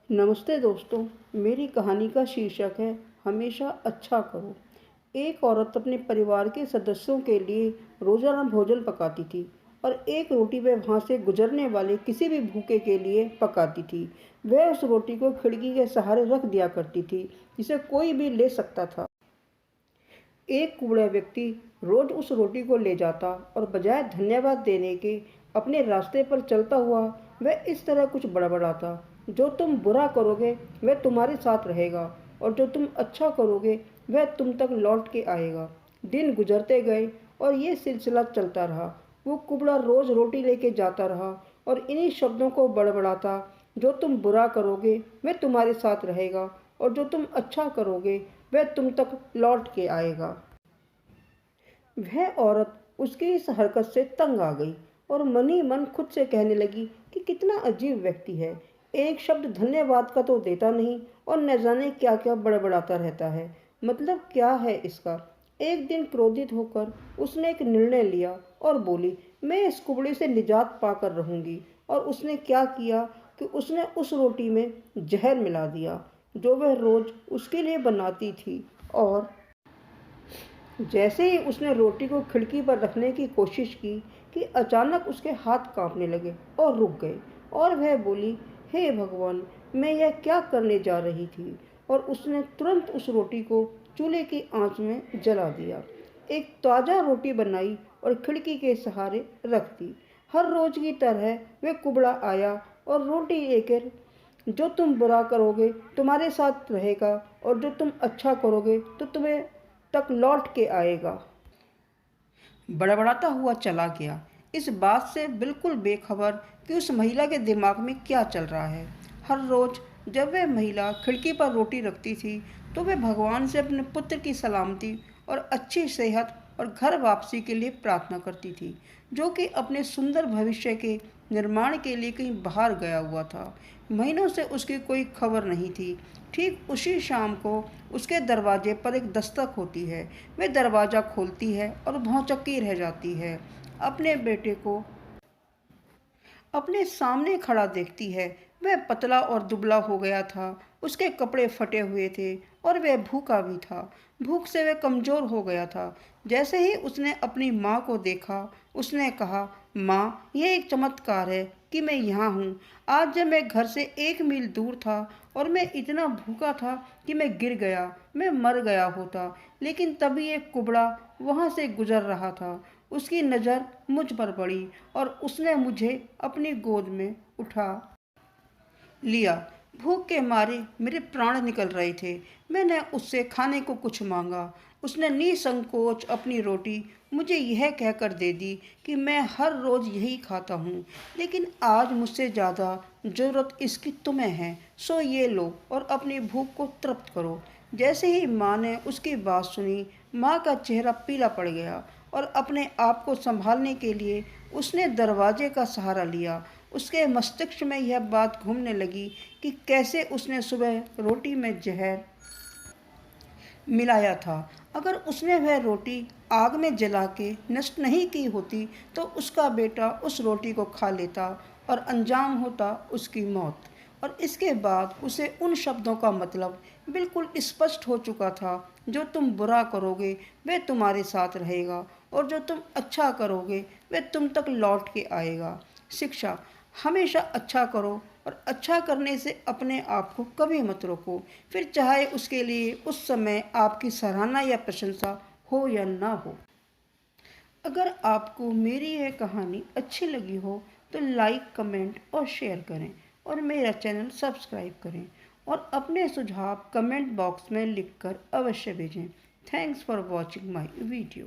नमस्ते दोस्तों। मेरी कहानी का शीर्षक है हमेशा अच्छा करो। एक औरत अपने परिवार के सदस्यों के लिए रोजाना भोजन पकाती थी और एक रोटी वह वहां से गुजरने वाले किसी भी भूखे के लिए पकाती थी। वह उस रोटी को खिड़की के सहारे रख दिया करती थी जिसे कोई भी ले सकता था। एक कुबड़ा व्यक्ति रोज उस रोटी को ले जाता और बजाय धन्यवाद देने के अपने रास्ते पर चलता हुआ वह इस तरह कुछ बड़बड़ाता, जो तुम बुरा करोगे वह तुम्हारे साथ रहेगा और जो तुम अच्छा करोगे वह तुम तक लौट के आएगा। दिन गुजरते गए और ये सिलसिला चलता रहा। वो कुबड़ा रोज रोटी लेके जाता रहा और इन्हीं शब्दों को बड़बड़ाता, जो तुम बुरा करोगे वह तुम्हारे साथ रहेगा और जो तुम अच्छा करोगे वह तुम तक लौट के आएगा। वह औरत उसकी इस हरकत से तंग आ गई और मन ही मन खुद से कहने लगी कि कितना अजीब व्यक्ति है। एक शब्द धन्यवाद का तो देता नहीं और न जाने क्या क्या बड़बड़ाता रहता है। मतलब क्या है इसका। एक दिन क्रोधित होकर उसने एक निर्णय लिया और बोली, मैं इस कुबड़े से निजात पाकर रहूंगी। और उसने क्या किया कि उसने उस रोटी में जहर मिला दिया जो वह रोज उसके लिए बनाती थी। और जैसे ही उसने रोटी को खिड़की पर रखने की कोशिश की कि अचानक उसके हाथ कांपने लगे और रुक गए। और वह बोली, हे भगवान, मैं यह क्या करने जा रही थी। और उसने तुरंत उस रोटी को चूल्हे की आंच में जला दिया। एक ताज़ा रोटी बनाई और खिड़की के सहारे रख दी। हर रोज की तरह वह कुबड़ा आया और रोटी लेकर, जो तुम बुरा करोगे तुम्हारे साथ रहेगा और जो तुम अच्छा करोगे तो तुम्हें तक लौट के आएगा, बड़बड़ाता हुआ चला गया, इस बात से बिल्कुल बेखबर कि उस महिला के दिमाग में क्या चल रहा है। हर रोज जब वह महिला खिड़की पर रोटी रखती थी तो वह भगवान से अपने पुत्र की सलामती और अच्छी सेहत और घर वापसी के लिए प्रार्थना करती थी, जो कि अपने सुंदर भविष्य के निर्माण के लिए कहीं बाहर गया हुआ था। महीनों से उसकी कोई खबर नहीं थी। ठीक उसी शाम को उसके दरवाजे पर एक दस्तक होती है। वह दरवाज़ा खोलती है और भौंचक्की रह जाती है। अपने बेटे को अपने सामने खड़ा देखती है। वह पतला और दुबला हो गया था, उसके कपड़े फटे हुए थे और वह भूखा भी था। भूख से वह कमज़ोर हो गया था। जैसे ही उसने अपनी माँ को देखा, उसने कहा, माँ, यह एक चमत्कार है कि मैं यहाँ हूँ। आज जब मैं घर से 1 मील दूर था और मैं इतना भूखा था कि मैं गिर गया, मैं मर गया होता। लेकिन तभी एक कुबड़ा वहाँ से गुजर रहा था। उसकी नज़र मुझ पर पड़ी और उसने मुझे अपनी गोद में उठा लिया। भूख के मारे मेरे प्राण निकल रहे थे। मैंने उससे खाने को कुछ मांगा। उसने निसंकोच अपनी रोटी मुझे यह कहकर दे दी कि मैं हर रोज़ यही खाता हूँ, लेकिन आज मुझसे ज़्यादा ज़रूरत इसकी तुम्हें है। सो ये लो और अपनी भूख को तृप्त करो। जैसे ही माँ ने उसकी बात सुनी, माँ का चेहरा पीला पड़ गया और अपने आप को संभालने के लिए उसने दरवाजे का सहारा लिया। उसके मस्तिष्क में यह बात घूमने लगी कि कैसे उसने सुबह रोटी में जहर मिलाया था। अगर उसने वह रोटी आग में जला के नष्ट नहीं की होती तो उसका बेटा उस रोटी को खा लेता और अंजाम होता उसकी मौत। और इसके बाद उसे उन शब्दों का मतलब बिल्कुल स्पष्ट हो चुका था, जो तुम बुरा करोगे वह तुम्हारे साथ रहेगा और जो तुम अच्छा करोगे वह तुम तक लौट के आएगा। शिक्षा, हमेशा अच्छा करो और अच्छा करने से अपने आप को कभी मत रोको, फिर चाहे उसके लिए उस समय आपकी सराहना या प्रशंसा हो या ना हो। अगर आपको मेरी यह कहानी अच्छी लगी हो तो लाइक, कमेंट और शेयर करें और मेरा चैनल सब्सक्राइब करें और अपने सुझाव कमेंट बॉक्स में लिखकर अवश्य भेजें। Thanks for watching my video.